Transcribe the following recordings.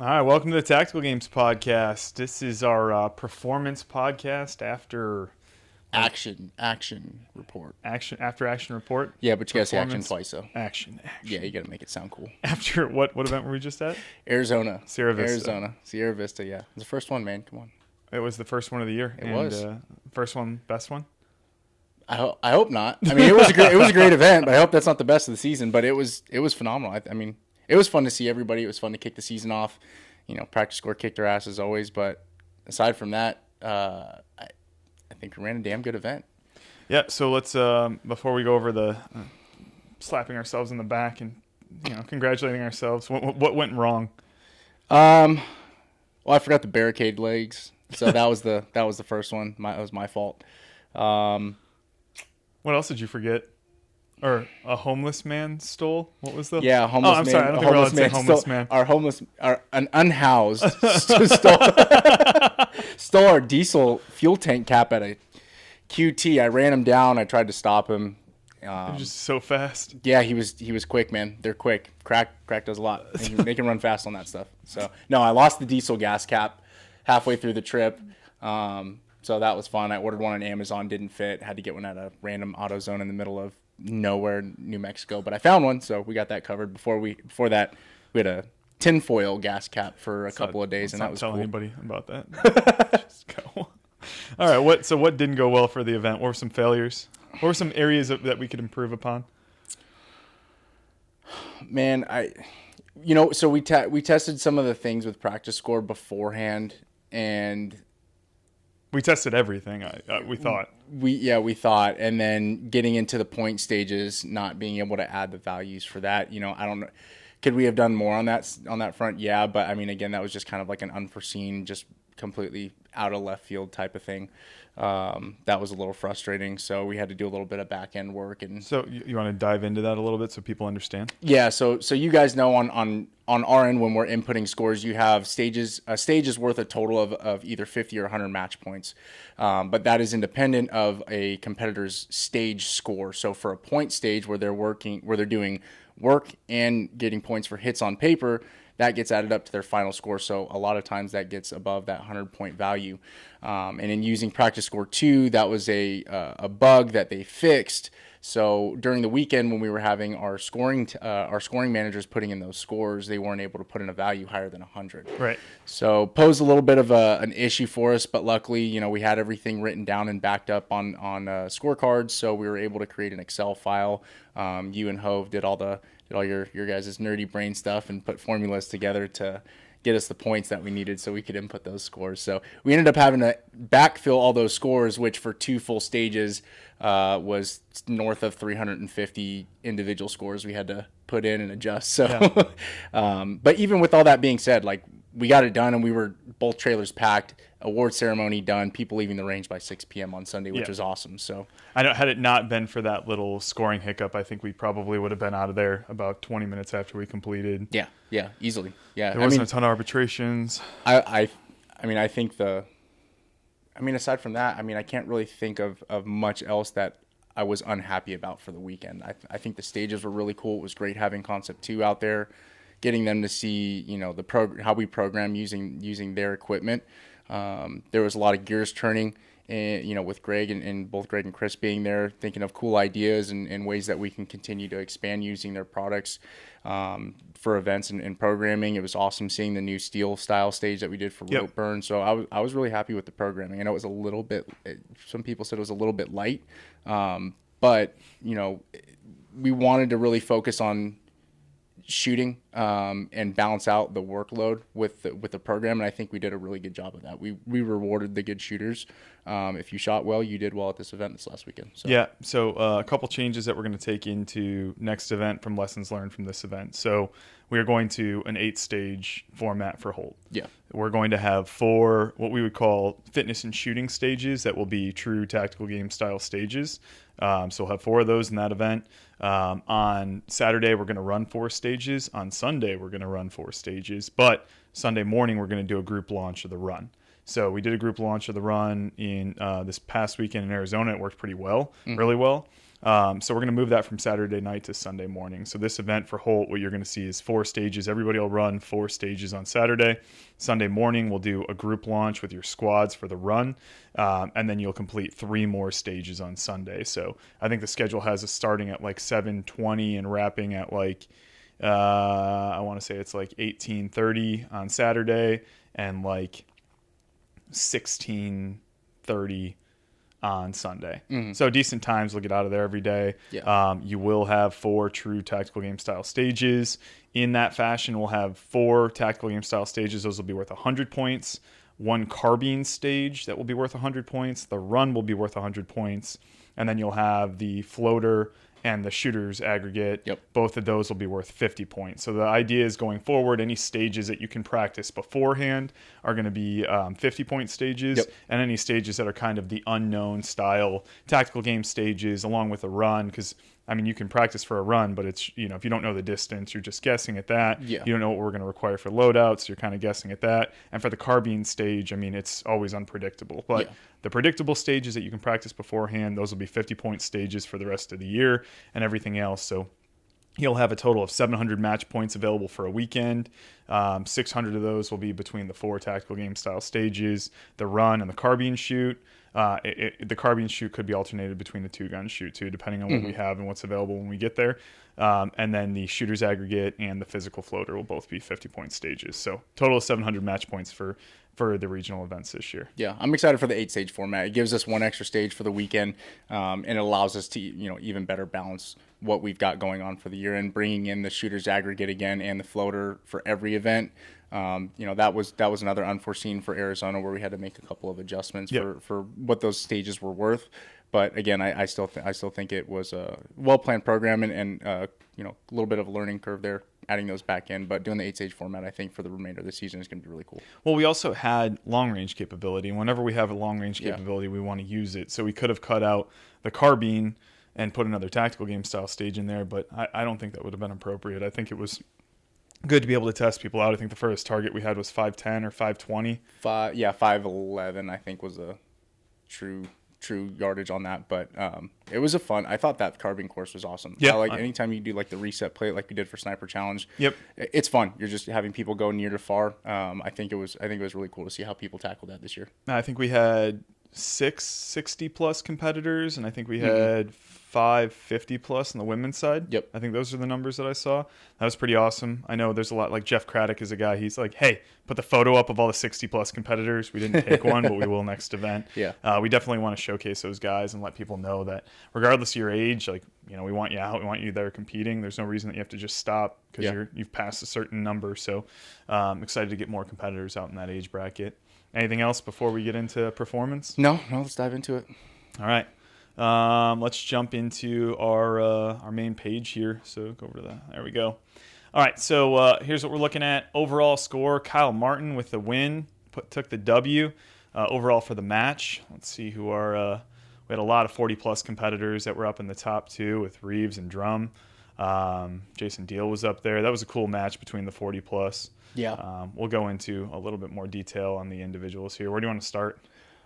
All right, welcome to the Tactical Games Podcast. This is our performance podcast after Action report. action report. Yeah, but you gotta say action Performance twice, though. Action. Yeah, you gotta make it sound cool. After what event were we just at? Arizona. Sierra Vista. Sierra Vista, yeah. It's the first one, man. Come on. It was the first one of the year. It was. First one, best one. I hope not. I mean, it was a great event, but I hope that's not the best of the season. But it was phenomenal. I mean, it was fun to see everybody. It was fun to kick the season off. Practice score kicked their ass as always. But aside from that, I think we ran a damn good event. Yeah. So let's before we go over the slapping ourselves in the back and congratulating ourselves. What went wrong? Well, I forgot the barricade legs, so that was the first one. That was my fault. What else did you forget? Or a homeless man stole? What was the? Yeah, homeless man. I'm sorry, I don't think we're allowed to say homeless man. An unhoused stole our diesel fuel tank cap at a QT. I ran him down. I tried to stop him. Just so fast. Yeah, he was quick, man. They're quick. Crack does a lot. They can run fast on that stuff. So no, I lost the diesel gas cap halfway through the trip. So that was fun. I ordered one on Amazon, didn't fit. Had to get one at a random AutoZone in the middle of nowhere, New Mexico. But I found one, so we got that covered. Before that, we had a tinfoil gas cap for a couple of days, and that was cool. Don't tell anybody about that. Just go. All right. What didn't go well for the event? What were some failures? What were some areas that we could improve upon? Man, so we tested some of the things with practice score beforehand, and we tested everything. We thought. We thought, and then getting into the point stages, not being able to add the values for that. I don't know. Could we have done more on that front? Yeah, but I mean, again, that was just kind of like an unforeseen, just completely out of left field type of thing. That was a little frustrating. So we had to do a little bit of back end work. And so you want to dive into that a little bit so people understand? Yeah. So you guys know on our end, when we're inputting scores, you have stages. A stage is worth a total of either 50 or 100 match points. But that is independent of a competitor's stage score. So for a point stage where they're doing work and getting points for hits on paper, that gets added up to their final score. So a lot of times that gets above that 100-point value. And in using practice score 2, that was a bug that they fixed. So during the weekend when we were having our scoring managers putting in those scores, they weren't able to put in a value higher than 100. Right. So posed a little bit of an issue for us, but luckily, we had everything written down and backed up on scorecards. So we were able to create an Excel file. You and Hove did all your guys' nerdy brain stuff and put formulas together to get us the points that we needed so we could input those scores. So we ended up having to backfill all those scores, which for 2 full stages was north of 350 individual scores we had to put in and adjust. So, yeah. But even with all that being said, like, we got it done, and we were both trailers packed, award ceremony done, people leaving the range by 6 p.m. on Sunday, which was awesome. So I know, had it not been for that little scoring hiccup, I think we probably would have been out of there about 20 minutes after we completed. Yeah, easily. Yeah, there wasn't a ton of arbitrations. I think aside from that, I can't really think of much else that I was unhappy about for the weekend. I think the stages were really cool. It was great having Concept 2 out there, getting them to see, how we program using their equipment. There was a lot of gears turning, and, with Greg and both Greg and Chris being there, thinking of cool ideas and ways that we can continue to expand using their products for events and programming. It was awesome seeing the new steel style stage that we did for rope burn. So I was really happy with the programming. I know it was a little bit, some people said it was a little bit light, but we wanted to really focus on shooting and balance out the workload with the program, and I think we did a really good job of that. We rewarded the good shooters. If you shot well, you did well at this event this last weekend. So a couple changes that we're going to take into next event from lessons learned from this event. So we are going to an 8-stage format for Holt. Yeah, we're going to have 4 what we would call fitness and shooting stages that will be true tactical game style stages. So we'll have 4 of those in that event. On Saturday, we're going to run 4 stages. On Sunday, we're going to run 4 stages. But Sunday morning, we're going to do a group launch of the run. So we did a group launch of the run in this past weekend in Arizona. It worked pretty well, really well. So we're going to move that from Saturday night to Sunday morning. So this event for Holt, what you're going to see is 4 stages. Everybody will run 4 stages on Saturday. Sunday morning, we'll do a group launch with your squads for the run, and then you'll complete 3 more stages on Sunday. So I think the schedule has us starting at like 7:20 and wrapping at like I want to say it's like 18:30 on Saturday and like 16:30 on Sunday. So decent times. We'll get out of there every day. Yeah. You will have 4 true tactical game style stages. In that fashion, we'll have 4 tactical game style stages. Those will be worth 100 points. 1 carbine stage that will be worth 100 points. The run will be worth 100 points. And then you'll have the floater and the shooter's aggregate. Yep. Both of those will be worth 50 points. So the idea is going forward, any stages that you can practice beforehand are going to be 50-point stages. Yep. And any stages that are kind of the unknown style tactical game stages along with a run, because I mean, you can practice for a run, but it's, if you don't know the distance, you're just guessing at that. Yeah. You don't know what we're going to require for loadouts. You're kind of guessing at that. And for the carbine stage, I mean, it's always unpredictable. But the predictable stages that you can practice beforehand, those will be 50-point stages for the rest of the year and everything else. So you'll have a total of 700 match points available for a weekend. 600 of those will be between the 4 tactical game style stages, the run and the carbine shoot. The carbine shoot could be alternated between the 2-gun shoot too, depending on what we have and what's available when we get there. And then the shooter's aggregate and the physical floater will both be 50-point stages. So total of 700 match points for the regional events this year. Yeah, I'm excited for the 8-stage format. It gives us 1 extra stage for the weekend, and it allows us to, even better balance what we've got going on for the year, and bringing in the shooter's aggregate again and the floater for every event. That was another unforeseen for Arizona, where we had to make a couple of adjustments for what those stages were worth. But again, I still think it was a well-planned program, and a little bit of a learning curve there, adding those back in. But doing the 8-stage format, I think for the remainder of the season is going to be really cool. Well, we also had long-range capability. And whenever we have a long-range capability, we want to use it. So we could have cut out the carbine and put another tactical game style stage in there, but I don't think that would have been appropriate. I think it was good to be able to test people out. I think the first target we had was 5'10" or 5'20". 5'11", I think, was a true yardage on that. But it was I thought that carbine course was awesome. Yeah. Anytime you do like the reset plate like we did for Sniper Challenge. Yep. It's fun. You're just having people go near to far. I think it was really cool to see how people tackled that this year. I think we had 6 60-plus competitors, and I think we had 5 50-plus on the women's side. Yep. I think those are the numbers that I saw. That was pretty awesome. I know there's a lot, like Jeff Craddock is a guy, he's like, hey, put the photo up of all the 60-plus competitors. We didn't take one, but we will next event. Yeah. We definitely want to showcase those guys and let people know that regardless of your age, like, we want you out. We want you there competing. There's no reason that you have to just stop because you've passed a certain number. So I'm excited to get more competitors out in that age bracket. Anything else before we get into performance? No, let's dive into it. All right. Let's jump into our main page here. So go over to that. There we go. All right. So here's what we're looking at. Overall score, Kyle Martin with the win, took the W overall for the match. Let's see who we had a lot of 40-plus competitors that were up in the top 2 with Reeves and Drum. Jason Deal was up there. That was a cool match between the 40-plus. Yeah. We'll go into a little bit more detail on the individuals here. Where do you want to start?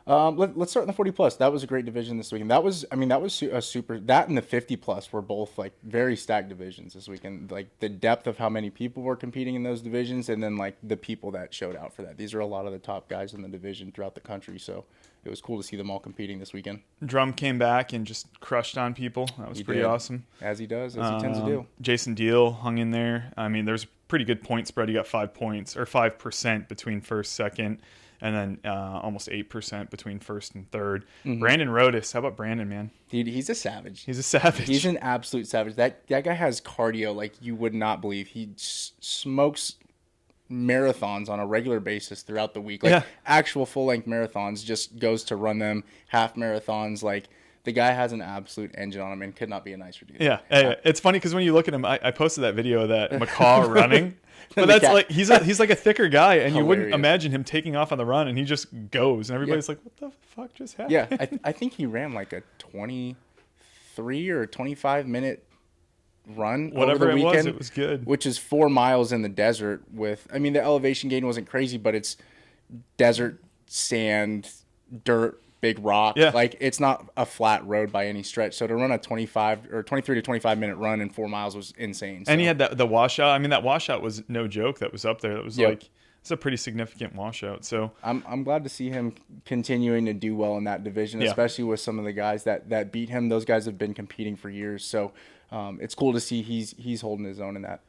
Let's start in the 40-plus. That was a great division this weekend. That was a super. That and the 50-plus were both like very stacked divisions this weekend. Like the depth of how many people were competing in those divisions, and then like the people that showed out for that. These are a lot of the top guys in the division throughout the country. So it was cool to see them all competing this weekend. Drum came back and just crushed on people. That was pretty awesome. As he does, as he tends to do. Jason Deal hung in there. I mean, there's a pretty good point spread. He got 5 points or 5% between first, second, and then almost 8% between first and third. Mm-hmm. Brandon Rodas. How about Brandon, man? Dude, he's a savage. He's a savage. He's an absolute savage. That guy has cardio like you would not believe. He smokes marathons on a regular basis throughout the week. Like actual full-length marathons, just goes to run them, half marathons. Like the guy has an absolute engine on him and could not be a nicer dude. Yeah. It's funny because when you look at him, I posted that video of that macaw running. But that's like he's like a thicker guy, and you wouldn't imagine him taking off on the run, and he just goes, and everybody's like, "What the fuck just happened?" Yeah, I think he ran like a 23 or 25-minute run whatever over the weekend. It was good. Which is 4 miles in the desert. The elevation gain wasn't crazy, but it's desert, sand, dirt, big rock. Yeah. Like, it's not a flat road by any stretch. So to run a 23 to 25 minute run in 4 miles was insane. And he had the washout. I mean, that washout was no joke. That was up there. That was Yep. like, it's a pretty significant washout. So I'm glad to see him continuing to do well in that division, Yeah. especially with some of the guys that beat him. Those guys have been competing for years. So it's cool to see he's holding his own in that.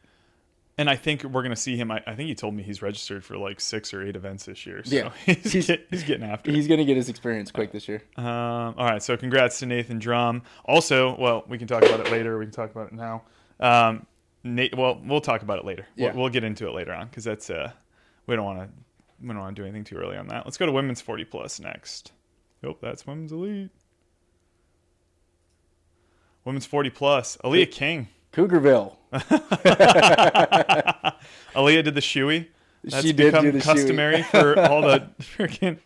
And I think we're going to see him. I think he told me he's registered for like 6 or 8 events this year. So Yeah. he's getting after it. He's going to get his experience quick this year. All right. So congrats to Nathan Drum. Also, well, we can talk about it later. We can talk about it now. We'll talk about it later. Yeah. We'll get into it later on because that's we don't want to do anything too early on that. Let's go to women's 40 plus next. Oh, that's women's elite. Women's 40 plus. Aaliyah King. Cougarville. Aaliyah did the shoey. That's She did become do the customary for all the freaking.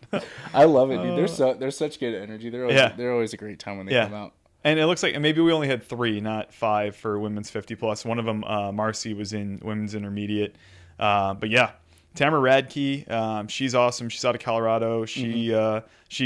I love it, dude. They're such good energy. They're always a great time when they come out. And it looks like maybe we only had 3, not 5 for women's 50 plus. One of them, Marcy, was in women's intermediate. But yeah, Tamara Radke, she's awesome. She's out of Colorado. She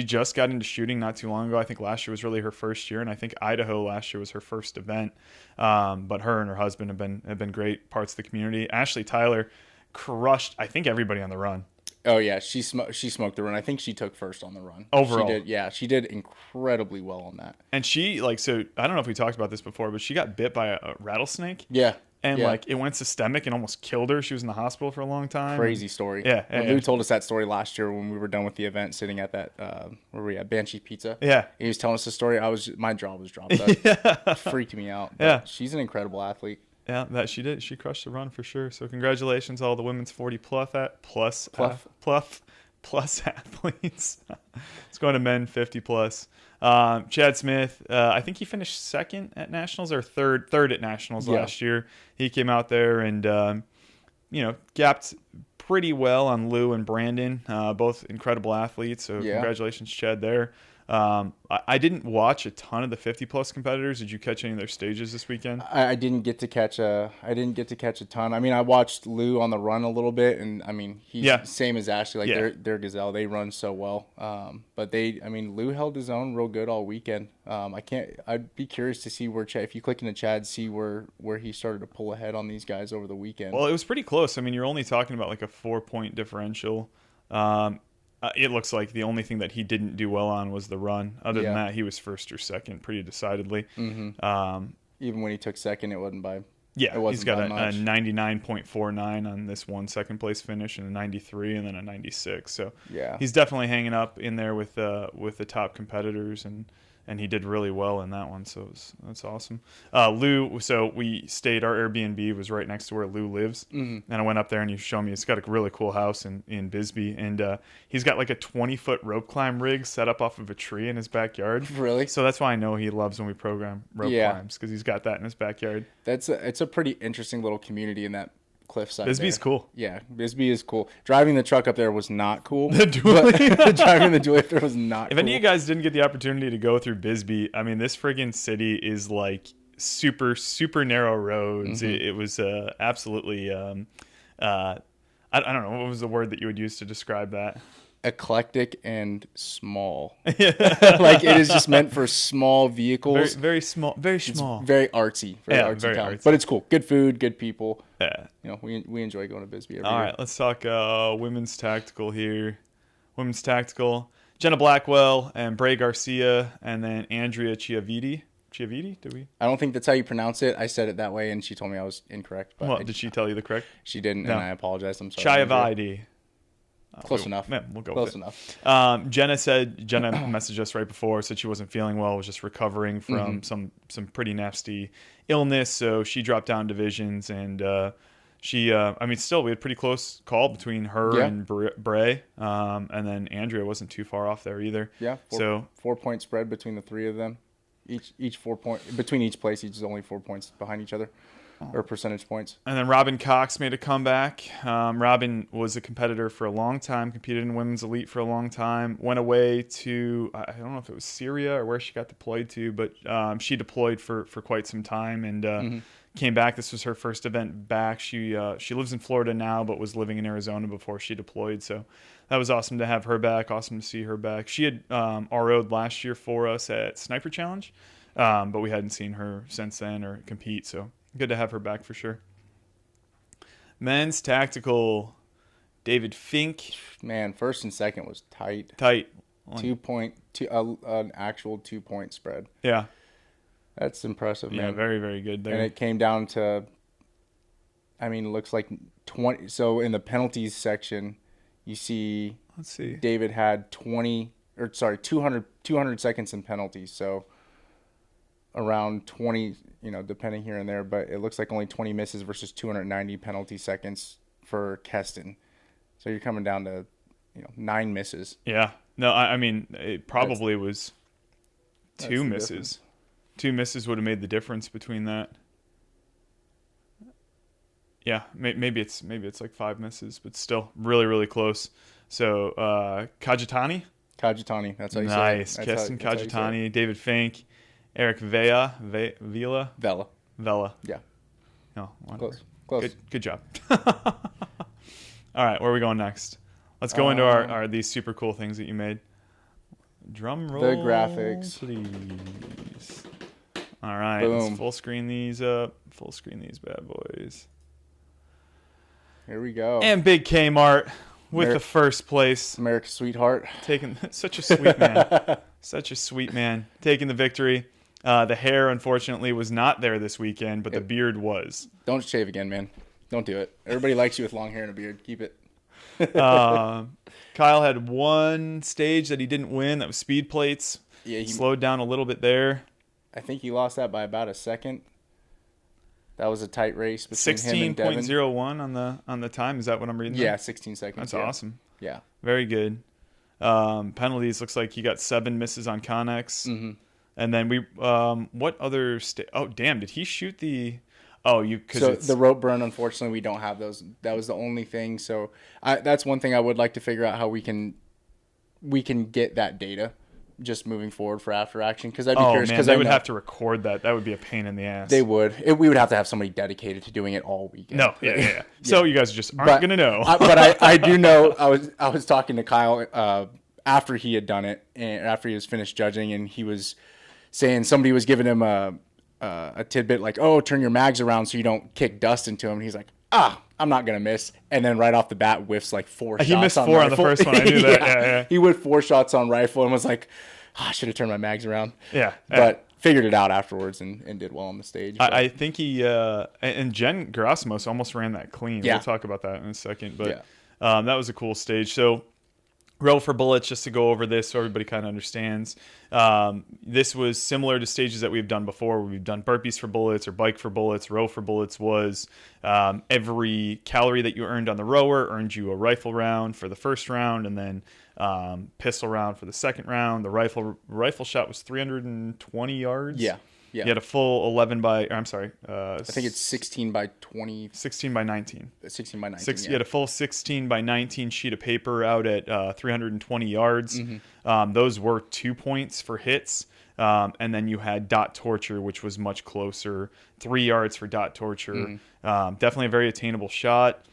just got into shooting not too long ago. I think last year was really her first year, and I think Idaho last year was her first event. But her and her husband have been great parts of the community. Ashley Tyler crushed, I think, everybody on the run. Oh yeah, she smoked the run. I think she took first on the run Overall. She did. Yeah, she did incredibly well on that. And she so I don't know if we talked about this before, but she got bit by a rattlesnake. Yeah. And yeah. it went systemic and almost killed her. She was in the hospital for a long time. Crazy story. Yeah. Lou told us that story last year when we were done with the event, sitting at that where were we at, Banshee Pizza. Yeah. He was telling us the story. My jaw was dropped. That freaked me out. But yeah. She's an incredible athlete. Yeah, that she did. She crushed the run for sure. So congratulations all the women's 40 plus athletes. Let's go to men 50 plus. Chad Smith, I think he finished second at nationals or third at nationals last year. He came out there and gapped pretty well on Lou and Brandon, both incredible athletes. So congratulations, Chad, there. I didn't watch a ton of the 50 plus competitors. Did you catch any of their stages this weekend? I didn't get to catch a ton. I mean, I watched Lou on the run a little bit, and I mean, he's same as Ashley. Like they're gazelle. They run so well. But Lou held his own real good all weekend. I'd be curious to see where Chad, if you click into Chad, see where he started to pull ahead on these guys over the weekend. Well, it was pretty close. I mean, you're only talking about like a 4-point differential. It looks like the only thing that he didn't do well on was the run. Other than that, he was first or second pretty decidedly. Mm-hmm. Even when he took second, it wasn't by he's got a 99.49 on this one second place finish and a 93 and then a 96. So he's definitely hanging up in there with the top competitors and he did really well in that one, so that's awesome. Lou, so we stayed, our Airbnb was right next to where Lou lives, and I went up there and he showed me, it's got a really cool house in Bisbee, and he's got like a 20-foot rope climb rig set up off of a tree in his backyard. Really? So that's why I know he loves when we program rope climbs, because he's got that in his backyard. It's a pretty interesting little community in that cliffside. Bisbee's cool. Yeah, Bisbee is cool. Driving the truck up there was not cool. The dually. Driving the dually up there was not cool. If any of you guys didn't get the opportunity to go through Bisbee, I mean, this friggin' city is like super, super narrow roads. It was absolutely, I don't know, what was the word that you would use to describe that? Eclectic and small. Like it is just meant for small vehicles. Very small. Very small. It's very artsy. Very artsy. But it's cool. Good food, good people. Yeah. We enjoy going to Bisbee every year. All right, let's talk women's tactical here. Women's tactical. Jenna Blackwell and Bray Garcia and then Andrea Chiaviti. Did we? I don't think that's how you pronounce it. I said it that way and she told me I was incorrect. But did she tell you the correct? She didn't, and I apologize. I'm sorry. Chiaviti. Close enough. Man, we'll go Close with it. enough. Jenna messaged us right before, said she wasn't feeling well, was just recovering from some pretty nasty illness, so she dropped down divisions, and still we had a pretty close call between her and Bray, and then Andrea wasn't too far off there either. Yeah. 4-point spread between the three of them. Each 4 point between each place, each is only 4 points behind each other. Or percentage points. And then Robin Cox made a comeback. Robin was a competitor for a long time, competed in women's elite for a long time, went away to, I don't know if it was Syria or where she got deployed to, but she deployed for quite some time and came back. This was her first event back. She lives in Florida now, but was living in Arizona before she deployed. So that was awesome to have her back. Awesome to see her back. She had RO'd last year for us at Sniper Challenge, but we hadn't seen her since then or compete. So good to have her back for sure. Men's tactical, David Fink. Man, first and second was tight. Tight. 2 point, an actual 2 point spread. Yeah. That's impressive, man. Yeah, very, very good there. And it came down to, I mean, it looks like 20. So in the penalties section, you see, Let's see. David had 200 seconds in penalties. So around 20, depending here and there, but it looks like only 20 misses versus 290 penalty seconds for Keston. So you're coming down to, 9 misses. Yeah. No, I mean, it probably was two misses. Difference. 2 misses would have made the difference between that. Yeah, maybe it's like 5 misses, but still really, really close. So Kajitani, that's how you say it. nice. Keston Kajitani, David Fink, Eric Vela. Yeah. No, whatever. Close. Good job. All right, where are we going next? Let's go into our these super cool things that you made. Drum roll. The graphics, please. All right, Boom. let's full screen these up. Full screen these bad boys. Here we go. And Big Kmart with the first place. America's sweetheart. Taking such a sweet man. Such a sweet man. Taking the victory. The hair, unfortunately, was not there this weekend, but the beard was. Don't shave again, man. Don't do it. Everybody likes you with long hair and a beard. Keep it. Kyle had one stage that he didn't win. That was speed plates. Yeah, he slowed down a little bit there. I think he lost that by about a second. That was a tight race between him and Devin. 16.01 on the time. Is that what I'm reading? Yeah, there? 16 seconds. That's yeah. awesome. Yeah. Very good. Penalties, looks like he got 7 misses on Connex. Mm-hmm. And then we, what other oh, damn, did he shoot the, because the rope burn, unfortunately, we don't have those. That was the only thing. So that's one thing I would like to figure out how we can get that data just moving forward for after action. Because I'd be curious. Because they would have to record that. That would be a pain in the ass. They would. We would have to have somebody dedicated to doing it all weekend. No, yeah. So you guys just aren't going to know. But I do know. I was talking to Kyle after he had done it and after he was finished judging, and he was saying somebody was giving him a tidbit like, oh, turn your mags around so you don't kick dust into him. And he's like, I'm not going to miss. And then right off the bat, whiffs like 4 shots. He missed 4 on the first one. I knew that. Yeah. He whiffed 4 shots on rifle and was like, I should have turned my mags around. Yeah. But figured it out afterwards and did well on the stage. I think he, and Jen Gerasimos almost ran that clean. Yeah. We'll talk about that in a second. But that was a cool stage. So, row for bullets, just to go over this so everybody kind of understands. This was similar to stages that we've done before. We've done burpees for bullets or bike for bullets. Row for bullets was every calorie that you earned on the rower earned you a rifle round for the first round, and then pistol round for the second round. The rifle shot was 320 yards. Yeah. You had a full I think it's 16 by 20. 16 by 19. 16 by 19. You had a full 16 by 19 sheet of paper out at 320 yards. Mm-hmm. Those were 2 points for hits. And then you had dot torture, which was much closer, 3 yards for dot torture. Mm-hmm. Definitely a very attainable shot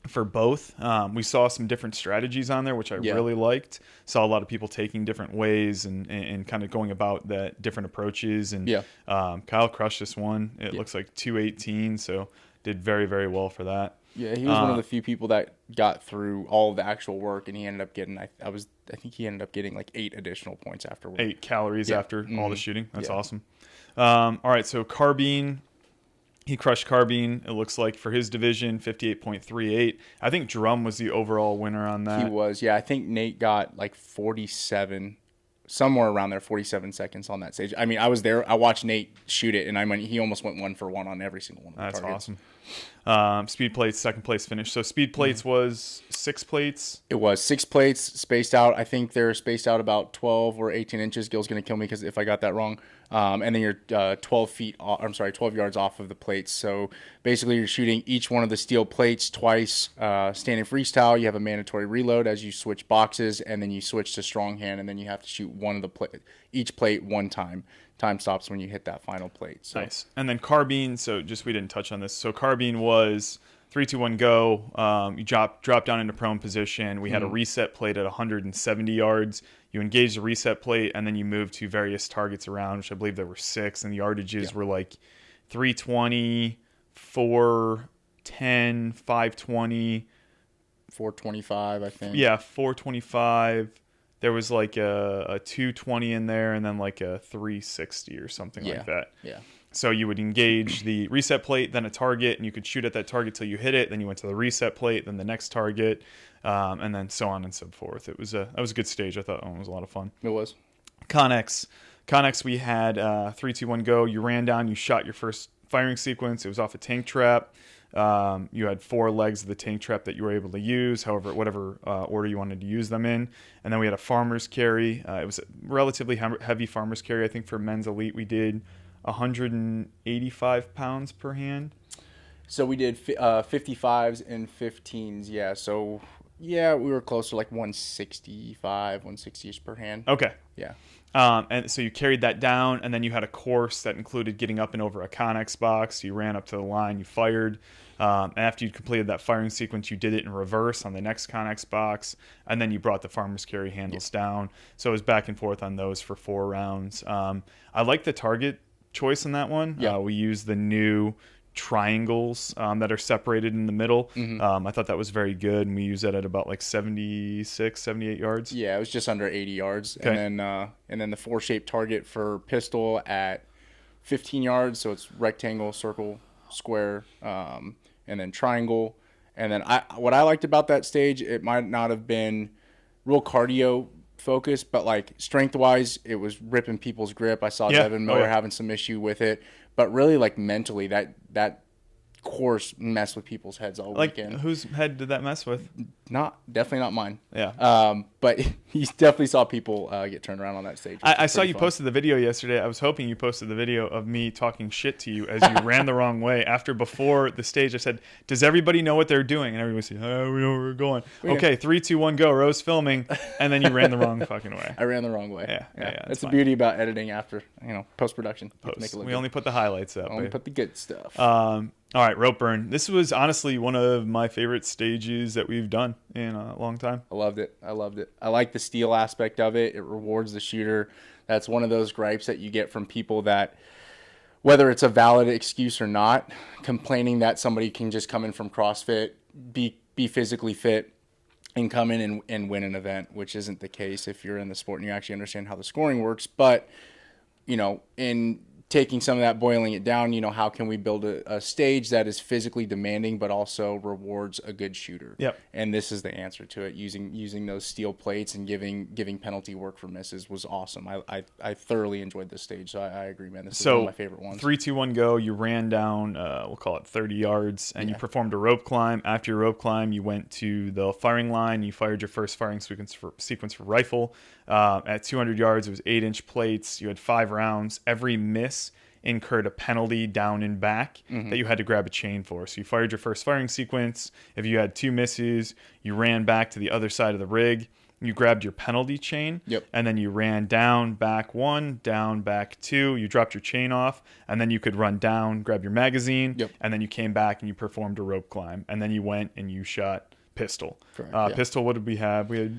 for both. We saw some different strategies on there, which I really liked. Saw a lot of people taking different ways and kind of going about that different approaches. And Kyle crushed this one. It looks like 218, so did very, very well for that. Yeah, he was one of the few people that got through all of the actual work, and he ended up getting, I think he ended up getting like 8 additional points afterward. 8 calories after all the shooting. That's awesome. All right, so carbine. He crushed carbine, it looks like, for his division, 58.38. I think Drum was the overall winner on that. He was, yeah. I think Nate got like 47, somewhere around there, 47 seconds on that stage. I mean, I was there. I watched Nate shoot it, and he almost went 1 for 1 on every single one of the targets. targets. Awesome. Speed plates, second place finish. So speed plates was 6 plates. It was 6 plates spaced out. I think they're spaced out about 12 or 18 inches. Gil's going to kill me because if I got that wrong. And then you're 12 yards off of the plates. So basically you're shooting each one of the steel plates twice. Standing freestyle, you have a mandatory reload as you switch boxes, and then you switch to strong hand, and then you have to shoot each plate 1 time time stops when you hit that final plate. So. Nice. And then carbine. So just we didn't touch on this. So carbine was 3, 2, 1, go. You drop down into prone position. We had a reset plate at 170 yards. You engage the reset plate, and then you move to various targets around, which I believe there were 6, and the yardages were like 320, 410, 520. 425, I think. Yeah, 425. There was like a 220 in there, and then like a 360 or something like that. Yeah. So you would engage the reset plate, then a target, and you could shoot at that target till you hit it. Then you went to the reset plate, then the next target, and then so on and so forth. That was a good stage. I thought it was a lot of fun. It was. Connex, we had 3, 2, 1, go. You ran down, you shot your first firing sequence. It was off a tank trap. You had 4 legs of the tank trap that you were able to use, whatever order you wanted to use them in. And then we had a farmer's carry. It was a relatively heavy farmer's carry. I think for men's elite we did 185 pounds per hand. So we did 55s and 15s, yeah. So, yeah, we were close to like 165, 160-ish per hand. Okay. Yeah. And so you carried that down, and then you had a course that included getting up and over a Connex box. You ran up to the line, you fired. After you completed that firing sequence, you did it in reverse on the next Connex box, and then you brought the farmer's carry handles down. So it was back and forth on those for 4 rounds. I like the target choice in that one. Yeah. We used the new triangles that are separated in the middle. I thought that was very good, and we used that at about like 76, 78 yards. Yeah, it was just under 80 yards. Okay. And then the 4-shaped target for pistol at 15 yards. So it's rectangle, circle, square, and then triangle. And then what I liked about that stage, it might not have been real cardio focused, but like strength wise, it was ripping people's grip. I saw Devin Miller having some issue with it, but really like mentally that course messed with people's heads all weekend. Like whose head did that mess with? Definitely not mine. Yeah. But you definitely saw people get turned around on that stage. I saw you posted the video yesterday. I was hoping you posted the video of me talking shit to you as you ran the wrong way. Before the stage, I said, "Does everybody know what they're doing?" And everybody said, "Oh, we know where we're going." Okay, 3, 2, 1, go. Rose filming, and then you ran the wrong fucking way. I ran the wrong way. Yeah. That's the beauty about editing after post production. We only put the highlights up. Only put the good stuff. All right, rope burn. This was honestly one of my favorite stages that we've done in a long time. I loved it. I like the steel aspect of it. It rewards the shooter. That's one of those gripes that you get from people that, whether it's a valid excuse or not, complaining that somebody can just come in from CrossFit, be physically fit, and come in and win an event, which isn't the case if you're in the sport and you actually understand how the scoring works. But, in taking some of that, boiling it down, how can we build a stage that is physically demanding but also rewards a good shooter? Yep. And this is the answer to it. Using those steel plates and giving penalty work for misses was awesome. I thoroughly enjoyed this stage, so I agree, man. This is one of my favorite ones. 3, 2, 1, go. You ran down, we'll call it 30 yards, and you performed a rope climb. After your rope climb, you went to the firing line. You fired your first firing sequence for rifle. At 200 yards, it was 8-inch plates. You had 5 rounds. Every miss incurred a penalty down and back that you had to grab a chain for. So you fired your first firing sequence. If you had 2 misses, you ran back to the other side of the rig. You grabbed your penalty chain, and then you ran down, back 1, down, back 2. You dropped your chain off, and then you could run down, grab your magazine, and then you came back and you performed a rope climb. And then you went and you shot pistol. Correct, pistol, what did we have? It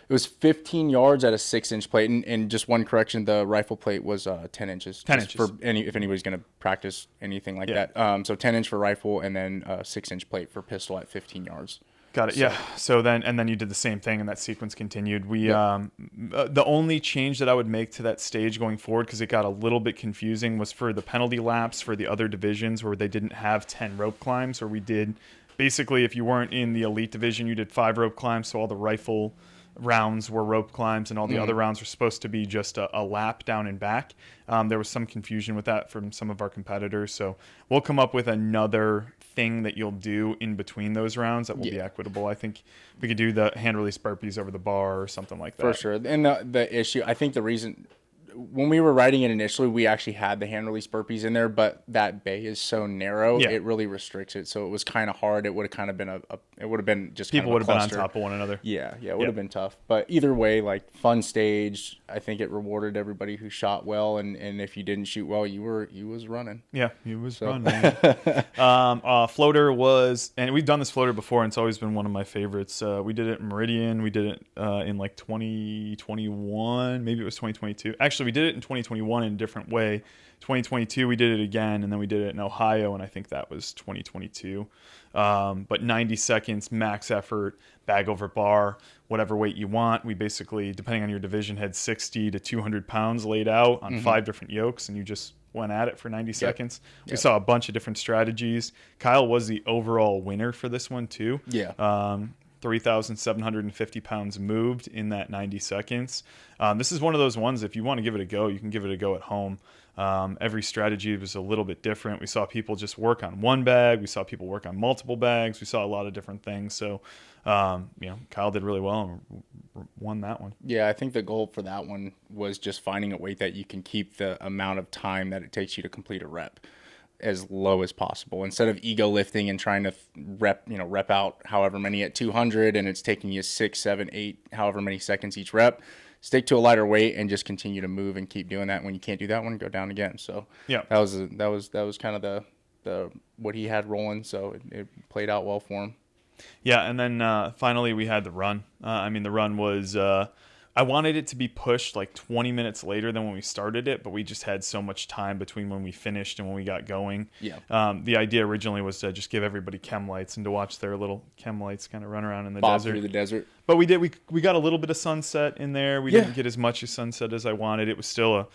was 15 yards at a 6-inch plate, and just one correction, the rifle plate was 10 inches. 10 inches. If anybody's going to practice anything like that. So 10 inch for rifle, and then a 6-inch plate for pistol at 15 yards. Got it. So. Yeah. So then you did the same thing, and that sequence continued. The only change that I would make to that stage going forward, because it got a little bit confusing, was for the penalty laps for the other divisions where they didn't have 10 rope climbs, or we did. Basically, if you weren't in the elite division, you did 5 rope climbs, so all the rifle rounds were rope climbs, and all the other rounds were supposed to be just a lap down and back. There was some confusion with that from some of our competitors, so we'll come up with another thing that you'll do in between those rounds that will be equitable. I think we could do the hand release burpees over the bar or something like that. For sure. And the issue, I think the reason when we were riding it initially, we actually had the hand release burpees in there, but that bay is so narrow, Yeah. it really restricts it. So it was kind of hard. It would have kind of been it would have been just People kind would of have a been on cluster. top of one another. Yeah, it would have been tough. But either way, like fun stage. I think it rewarded everybody who shot well, and if you didn't shoot well, you was running. Yeah, he was running. Floater was, and we've done this floater before, and it's always been one of my favorites. We did it in Meridian. We did it in like 2021, maybe it was 2022. Actually, we did it in 2021 in a different way. 2022, we did it again, and then we did it in Ohio, and I think that was 2022. But 90 seconds, max effort, bag over bar, whatever weight you want. We basically, depending on your division, had 60 to 200 pounds laid out on 5 different yokes, and you just went at it for 90 seconds. We saw a bunch of different strategies. Kyle was the overall winner for this one, too. Yeah. 3,750 pounds moved in that 90 seconds. This is one of those ones, if you want to give it a go, you can give it a go at home. Every strategy was a little bit different. We saw people just work on one bag. We saw people work on multiple bags. We saw a lot of different things. So, Kyle did really well and won that one. Yeah, I think the goal for that one was just finding a weight that you can keep the amount of time that it takes you to complete a rep as low as possible, instead of ego lifting and trying to rep out however many at 200 and it's taking you 6, 7, 8, however many seconds each rep. Stick to a lighter weight and just continue to move and keep doing that. When you can't do that one, go down again. So yeah, that was kind of the what he had rolling. So it played out well for him. Yeah, and then finally we had the run. The run was I wanted it to be pushed like 20 minutes later than when we started it, but we just had so much time between when we finished and when we got going. Yeah. The idea originally was to just give everybody chem lights and to watch their little chem lights kind of run around in the Bob desert. through the desert. But we did. We got a little bit of sunset in there. We didn't get as much as sunset as I wanted. It was still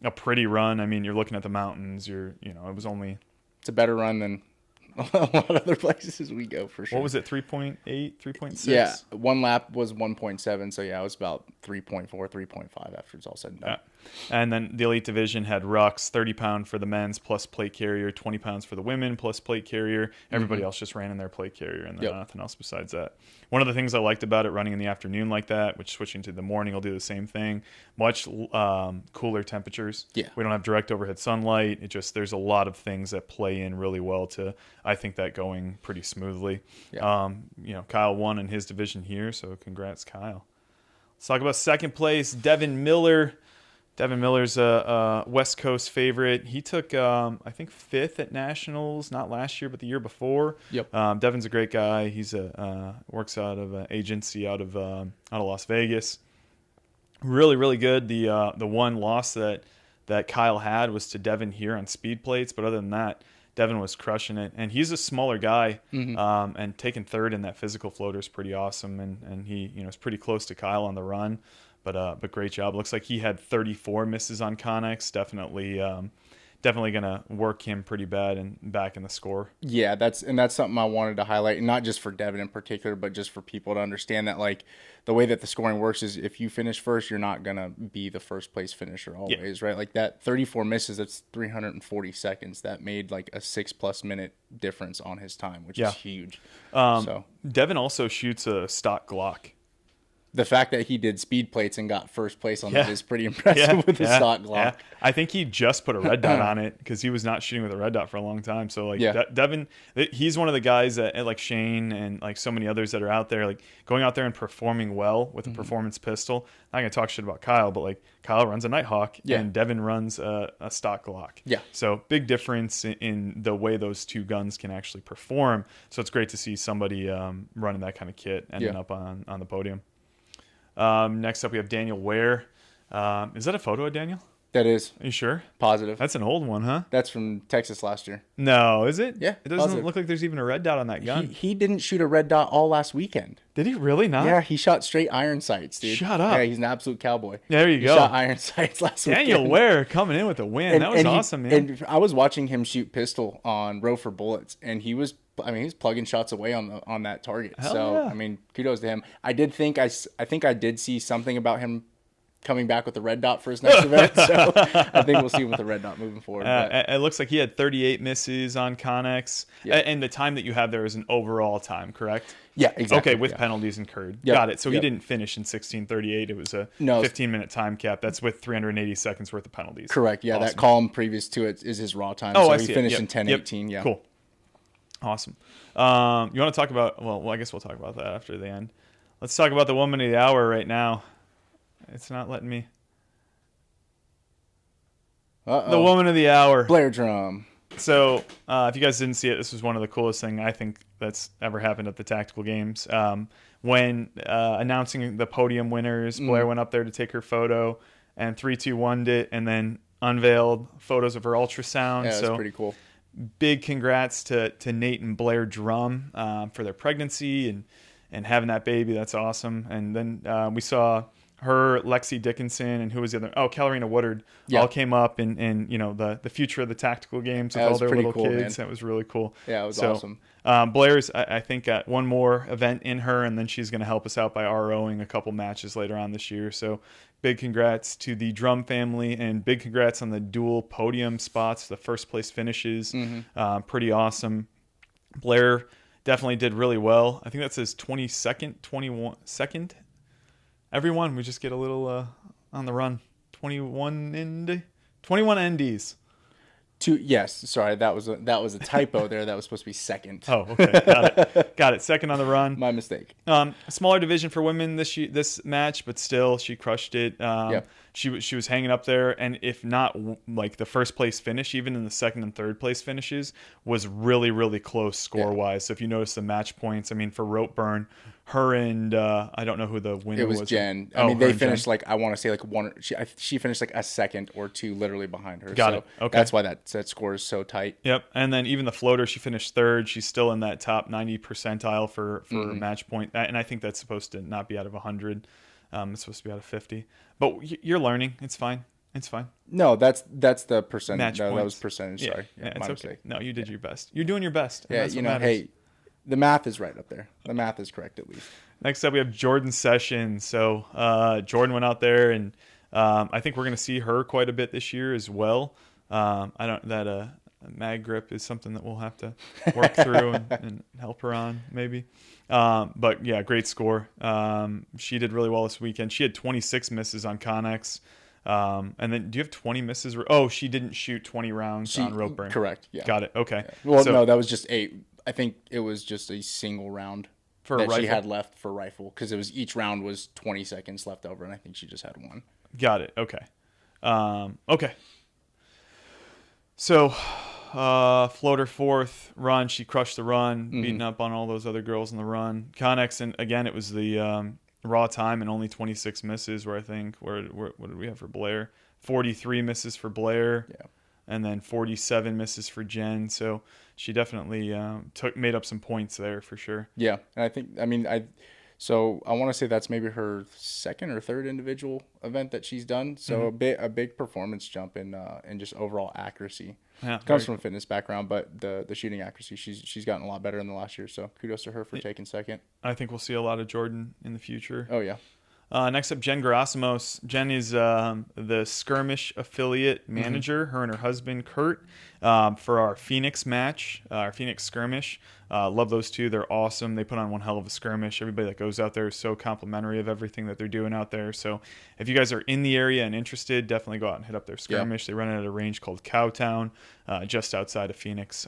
a pretty run. I mean, you're looking at the mountains. It was only. It's a better run than a lot of other places we go for sure. What was it? 3.8, 3.6? Yeah, one lap was 1.7. So yeah, it was about 3.4, 3.5 after it's all said and done. Yeah. And then the elite division had rucks, 30 pound for the men's plus plate carrier, 20 pounds for the women plus plate carrier. Everybody else just ran in their plate carrier, and then nothing else besides that. One of the things I liked about it running in the afternoon like that, which switching to the morning will do the same thing, much cooler temperatures. Yeah. We don't have direct overhead sunlight. There's a lot of things that play in really well to, I think, that going pretty smoothly. Yeah. Kyle won in his division here, so congrats, Kyle. Let's talk about second place, Devin Miller. Devin Miller's a West Coast favorite. He took, I think, 5th at Nationals, not last year, but the year before. Yep. Devin's a great guy. He's works out of an agency out of Las Vegas. Really, really good. The one loss that Kyle had was to Devin here on speed plates, but other than that, Devin was crushing it. And he's a smaller guy, and taking 3rd in that physical floater is pretty awesome. And he is pretty close to Kyle on the run. But great job. Looks like he had 34 misses on Connex. Definitely going to work him pretty bad and back in the score. Yeah, that's something I wanted to highlight, and not just for Devin in particular, but just for people to understand that, like, the way that the scoring works is if you finish first, you're not going to be the first place finisher always, right? Like that 34 misses, that's 340 seconds. That made like a 6+ minute difference on his time, which is huge. Devin also shoots a stock Glock. The fact that he did speed plates and got first place on that is pretty impressive with the stock Glock. Yeah. I think he just put a red dot on it because he was not shooting with a red dot for a long time. So Devin, he's one of the guys that, like Shane and like so many others that are out there, like going out there and performing well with a performance pistol. I'm not gonna talk shit about Kyle, but like Kyle runs a Nighthawk and Devin runs a stock Glock. Yeah. So big difference in the way those two guns can actually perform. So it's great to see somebody running that kind of kit ending up on the podium. Next up, we have Daniel Ware. Is that a photo of Daniel? That is. Are you sure? Positive. That's an old one, huh? That's from Texas last year. No, is it? Yeah. It doesn't look like there's even a red dot on that gun. He didn't shoot a red dot all last weekend. Did he really not? Yeah, he shot straight iron sights, dude. Shut up. Yeah, he's an absolute cowboy. There you go. He shot iron sights last weekend. Daniel Ware coming in with a win. That was awesome, man. And I was watching him shoot pistol on Row for Bullets, and he's plugging shots away on that target. Hell yeah. Kudos to him. I think I did see something about him coming back with the red dot for his next event. So I think we'll see him with the red dot moving forward. It looks like he had 38 misses on Connex. Yeah. And the time that you have there is an overall time, correct? Yeah, exactly. Okay, with yeah. penalties incurred. Yep. Got it. So he Yep. didn't finish in 16:38. It was a No. 15-minute time cap. That's with 380 seconds worth of penalties. Correct. Yeah, Awesome. that column previous to it is his raw time. Oh, so I he see it. finished Yep. in 10:18. Yeah. Cool. Awesome. You want to talk about? Well, I guess we'll talk about that after the end. Let's talk about the woman of the hour right now. It's not letting me. Uh-oh. The woman of the hour. Blair Drum. So, if you guys didn't see it, this was one of the coolest things I think that's ever happened at the Tactical Games. When announcing the podium winners, Blair went up there to take her photo, and 3-2-1'd it, and then unveiled photos of her ultrasound. Yeah, that's so pretty cool. big congrats to Nate and Blair Drum for their pregnancy and having that baby. That's awesome. And then we saw her, Lexi Dickinson, and who was the other? Oh, Kalarina Woodard. Yeah. All came up and you know the future of the Tactical Games with That all was their pretty little cool, kids. man. That was really cool. Yeah, it was awesome. Blair's, I think, got one more event in her, and then she's going to help us out by ROing a couple matches later on this year. So big congrats to the Drum family, and big congrats on the dual podium spots, the first place finishes. Pretty awesome. Blair definitely did really well. I think that's his 22nd, 21st. Everyone, we just get a little on the run. 21 NDs. Yes, sorry, that was a typo there. That was supposed to be second. Oh, okay, got it. Second on the run. My mistake. Smaller division for women this match, but still she crushed it. Yep. She was hanging up there, and if not like the first place finish, even in the second and third place finishes, was really really close score wise. So if you notice the match points, I mean for rope burn, her and I don't know who the winner It was Jen. I mean, they finished like I want to say like one. She finished like a second or two literally behind her. Got it. Okay. That's why that score is so tight. Yep. And then even the floater, she finished third. She's still in that top 90 percentile for match point. And I think that's supposed to not be out of 100. It's supposed to be out of 50. But you're learning. It's fine. It's fine. No, that's the percentage. Match No, that points. was percentage. Yeah. Sorry. Yeah, it's my okay. mistake. No, you did your best. You're doing your best. And Yeah, that's you what know, matters. hey, the math is right up there. The math is correct at least. Next up, we have Jordan Sessions. So Jordan went out there, and I think we're going to see her quite a bit this year as well. A mag grip is something that we'll have to work through and help her on maybe. But yeah, great score. She did really well this weekend. She had 26 misses on Connex. And then do you have 20 misses? Oh, she didn't shoot 20 rounds on rope burn. Correct. Yeah. Got it. Okay. Yeah. Well, So- no, that was just I think it was just a single round For a that she rifle? had left for rifle because each round was 20 seconds left over, and I think she just had one. Got it. Okay. Okay. So, floater fourth run. She crushed the run, beating up on all those other girls in the run. Connex, and again, it was the raw time and only 26 misses. Where I think what did we have for Blair? 43 misses for Blair. Yeah. And then 47 misses for Jen. So she definitely made up some points there for sure. Yeah, and I want to say that's maybe her second or third individual event that she's done. So a big performance jump in just overall accuracy. Yeah, Comes from a fitness background, but the shooting accuracy she's gotten a lot better in the last year. So kudos to her for taking second. I think we'll see a lot of Jordan in the future. Oh yeah. Next up, Jen Gerasimos. Jen is the Skirmish affiliate manager, her and her husband, Kurt, for our Phoenix match, our Phoenix Skirmish. Love those two. They're awesome. They put on one hell of a skirmish. Everybody that goes out there is so complimentary of everything that they're doing out there. So if you guys are in the area and interested, definitely go out and hit up their skirmish. They run it at a range called Cowtown, just outside of Phoenix.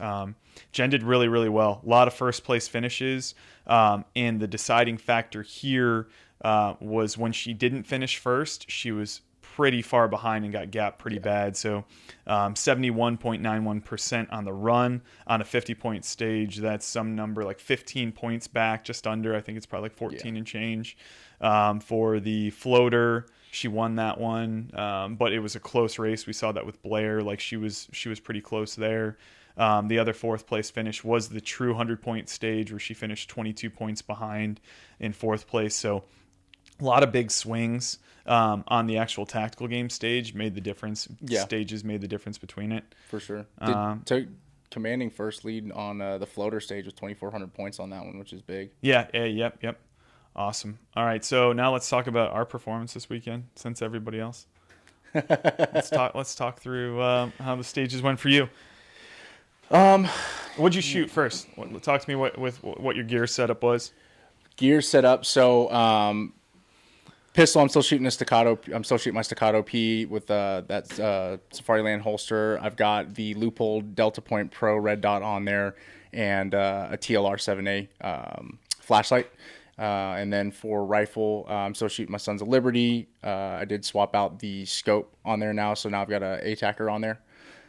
Jen did really, really well. A lot of first place finishes. And the deciding factor here was when she didn't finish first, she was pretty far behind and got gapped pretty bad. So 71.91% on the run on a 50-point stage. That's some number like 15 points back, just under. I think it's probably like 14 and change. For the floater, she won that one, but it was a close race. We saw that with Blair. Like she was pretty close there. The other fourth place finish was the true 100-point stage where she finished 22 points behind in fourth place. So a lot of big swings on the actual tactical game stage made the difference. Yeah. Stages made the difference between it. For sure. Commanding first lead on the floater stage with 2,400 points on that one, which is big. Yeah. Yep. Awesome. All right, so now let's talk about our performance this weekend. Since everybody else, let's talk through how the stages went for you. What'd you shoot first? Talk to me what your gear setup was. Gear setup. So pistol, I'm still shooting a staccato. I'm still shooting my staccato P with that Safari Land holster. I've got the Loophole Delta Point Pro red dot on there, and a TLR 7A flashlight. And then for rifle, I'm still shooting my Sons of Liberty. I did swap out the scope on there now, so now I've got a ATACR on there.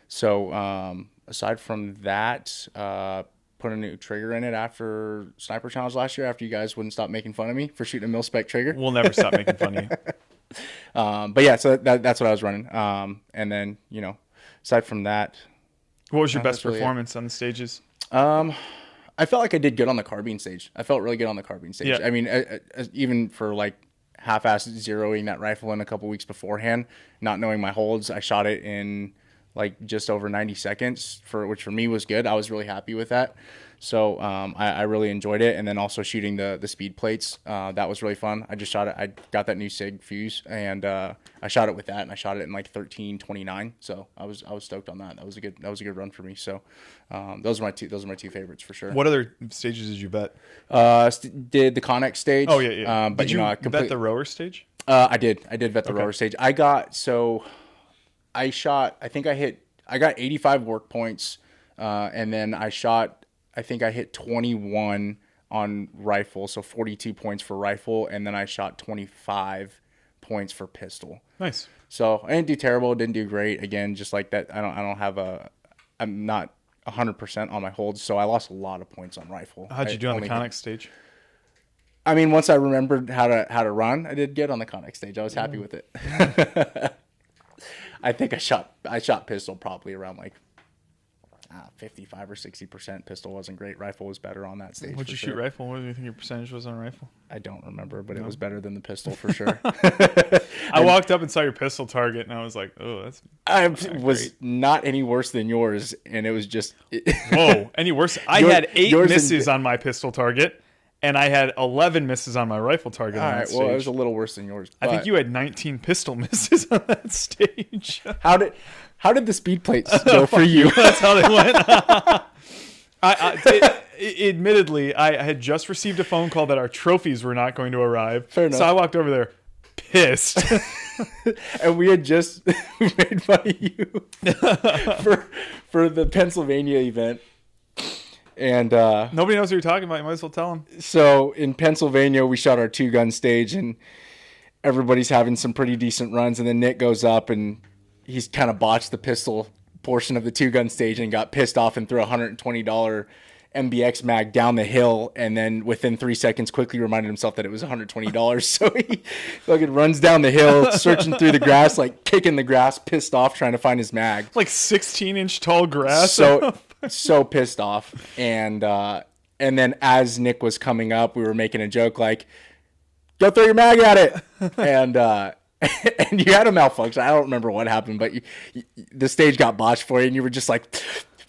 So aside from that, put a new trigger in it after Sniper Challenge last year, after you guys wouldn't stop making fun of me for shooting a mil-spec trigger. We'll never stop making fun of you. But yeah, so that's what I was running. And then, aside from that. What was your best performance on the stages? I felt like I did good on the carbine stage. I felt really good on the carbine stage. Yeah. I mean, even for like half-ass zeroing that rifle in a couple weeks beforehand, not knowing my holds, I shot it in like just over 90 seconds, which for me was good. I was really happy with that. So I really enjoyed it. And then also shooting the speed plates, that was really fun. I just shot it. I got that new SIG fuse, and I shot it with that, and I shot it in like 13:29. So I was stoked on that. That was a good run for me. So those are my two favorites for sure. What other stages did you bet? Did the Connex stage? Oh yeah. But did you bet the rower stage? I did bet the rower stage. I got I got 85 work points, and then I think I hit 21 on rifle, so 42 points for rifle, and then I shot 25 points for pistol. Nice. So I didn't do terrible, didn't do great. Again, just like that, I'm not 100% on my holds, so I lost a lot of points on rifle. How'd you do on the Connex stage? I mean, once I remembered how to run, I did good on the Connex stage. I was happy with it. I think I shot pistol probably around like 55 or 60%. Pistol wasn't great. Rifle was better on that stage. What'd you shoot rifle? What do you think your percentage was on rifle? I don't remember, but it was better than the pistol for sure. I walked up and saw your pistol target, and I was like, "Oh, that's." I was not any worse than yours, and it was just. Whoa! Any worse? I had 8 misses on my pistol target, and I had 11 misses on my rifle target. All on right, that stage. well, it was a little worse than yours. I think you had 19 pistol misses on that stage. How did the speed plates go for you? That's how they went. Admittedly, I had just received a phone call that our trophies were not going to arrive. Fair enough. So I walked over there pissed. And we had just made fun of you for the Pennsylvania event. And nobody knows what you're talking about. You might as well tell them. So in Pennsylvania, we shot our 2-gun stage, and everybody's having some pretty decent runs. And then Nick goes up, and he's kind of botched the pistol portion of the 2-gun stage and got pissed off and threw a $120 MBX mag down the hill, and then within 3 seconds quickly reminded himself that it was $120. So he fucking runs down the hill, searching through the grass, like kicking the grass, pissed off, trying to find his mag. Like 16-inch tall grass. So pissed off. And then as Nick was coming up, we were making a joke like, "Go throw your mag at it." And you had a malfunction. I don't remember what happened, but the stage got botched for you, and you were just like,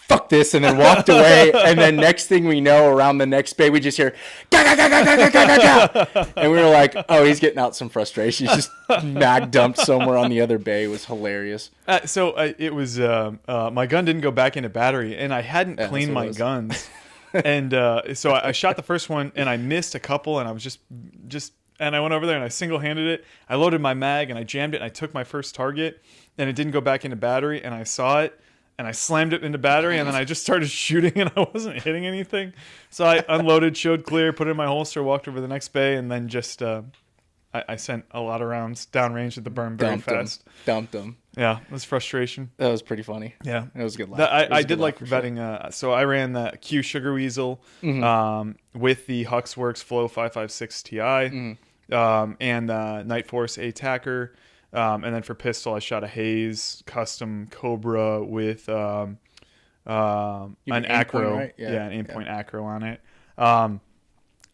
"Fuck this," and then walked away. And then next thing we know, around the next bay, we just hear, "Ga, ga, ga, ga, ga, ga, ga, ga." And we were like, "Oh, he's getting out some frustration." He's just mag dumped somewhere on the other bay. It was hilarious. It was my gun didn't go back into battery, and I hadn't cleaned my guns. And so I shot the first one, and I missed a couple, and I was just and I went over there and I single-handed it. I loaded my mag and I jammed it, and I took my first target, and it didn't go back into battery, and I saw it and I slammed it into battery, and then I just started shooting, and I wasn't hitting anything. So I unloaded, showed clear, put it in my holster, walked over the next bay, and then just I sent a lot of rounds downrange at the berm very fast. Dumped them. Yeah, it was frustration. That was pretty funny. Yeah. It was a good laugh. I did like vetting. So I ran the Q Sugar Weasel with the Huxworks Flow 556 Ti. And Night Force ATACR, and then for pistol I shot a Hayes custom Cobra with an acro, right? an aim point acro on it.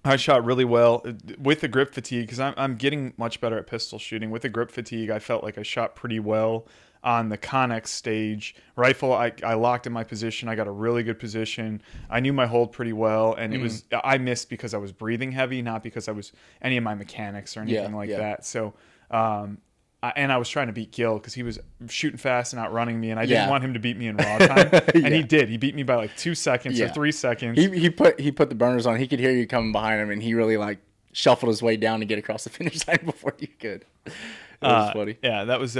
I shot really well with the grip fatigue because I'm getting much better at pistol shooting. With the grip fatigue, I felt like I shot pretty well on the Connex stage. Rifle, I locked in my position. I got a really good position. I knew my hold pretty well, and it was I missed because I was breathing heavy, not because I was any of my mechanics or anything like that. So, and I was trying to beat Gil because he was shooting fast and outrunning me, and I didn't want him to beat me in raw time. And he did. He beat me by like 2 seconds or 3 seconds. He put the burners on. He could hear you coming behind him, and he really like shuffled his way down to get across the finish line before you could. It was funny. Yeah, that was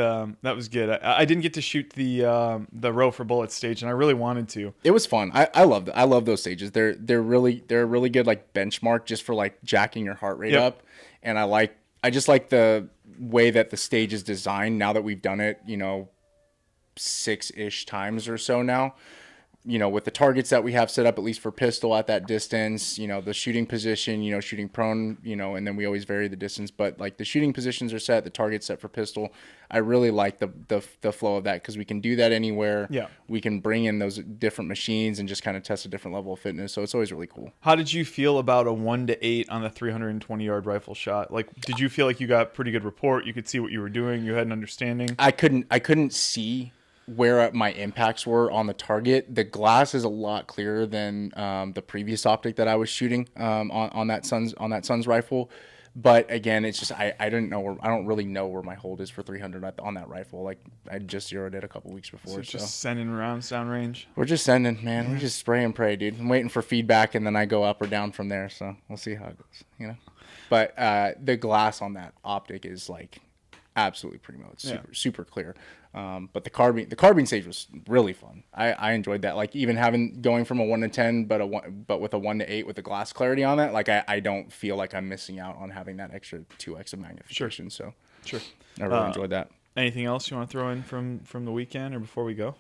good. I didn't get to shoot the row for bullets stage, and I really wanted to. It was fun. I love those stages. They're a really good like benchmark just for like jacking your heart rate up, and I just like the way that the stage is designed now that we've done it, 6-ish times or so now, with the targets that we have set up, at least for pistol at that distance, the shooting position, shooting prone, and then we always vary the distance, but like the shooting positions are set, the target's set for pistol. I really like the flow of that because we can do that anywhere. Yeah. We can bring in those different machines and just kind of test a different level of fitness. So it's always really cool. How did you feel about a 1 to 8 on the 320-yard rifle shot? Like, did you feel like you got pretty good rapport? You could see what you were doing. You had an understanding. I couldn't see where my impacts were on the target. The glass is a lot clearer than the previous optic that I was shooting on that Sun's rifle. But again, it's just I don't really know where my hold is for 300 on that rifle. Like I just zeroed it a couple weeks before. So just sending rounds down range. We're just sending, man. We just spray and pray, dude. I'm waiting for feedback, and then I go up or down from there. So we'll see how it goes. But the glass on that optic is like absolutely primo. It's super clear. But the carbine stage was really fun. I enjoyed that. Like even going from a 1 to 10, but with a 1 to 8 with the glass clarity on that, like I don't feel like I'm missing out on having that extra 2x of magnification. Sure. I really enjoyed that. Anything else you want to throw in from the weekend or before we go?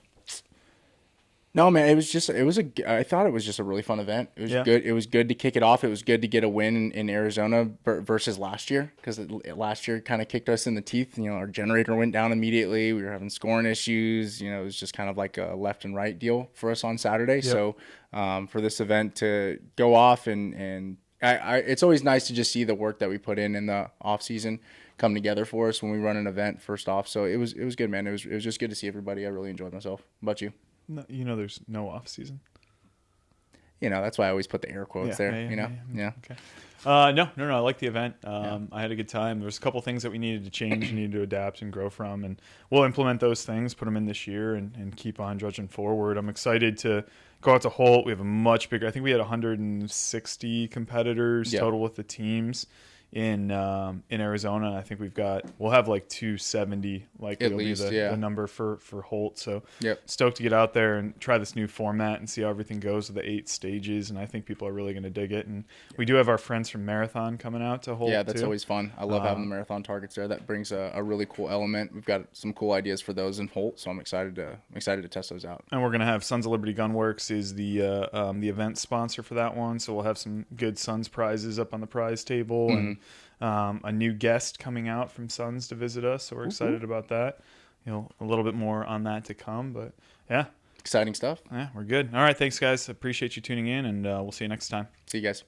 No, man, I thought it was just a really fun event. It was good. It was good to kick it off. It was good to get a win in Arizona versus last year because last year kind of kicked us in the teeth. Our generator went down immediately. We were having scoring issues. It was just kind of like a left and right deal for us on Saturday. Yep. So for this event to go off and it's always nice to just see the work that we put in the off season come together for us when we run an event first off. So it was good, man. It was just good to see everybody. I really enjoyed myself. How about you? No, there's no off season. That's why I always put the air quotes there. Yeah. Okay. No. I like the event. I had a good time. There's a couple things that we needed to change, needed to adapt and grow from, and we'll implement those things, put them in this year, and keep on trudging forward. I'm excited to go out to Holt. We have a much bigger. I think we had 160 competitors total with the teams in Arizona. I think we'll have like 270 like at it'll least, be the number for Holt. So yep. Stoked to get out there and try this new format and see how everything goes with the 8 stages, and I think people are really going to dig it. And we do have our friends from Marathon coming out to Holt. Yeah, that's always fun. I love having the marathon targets there. That brings a really cool element. We've got some cool ideas for those in Holt, so I'm excited to test those out. And we're going to have Sons of Liberty Gunworks is the event sponsor for that one, so we'll have some good Sons prizes up on the prize table. Mm-hmm. And a new guest coming out from Sons to visit us, so we're excited about that. A little bit more on that to come, but yeah. Exciting stuff. Yeah, we're good. All right, thanks, guys. Appreciate you tuning in, and we'll see you next time. See you guys.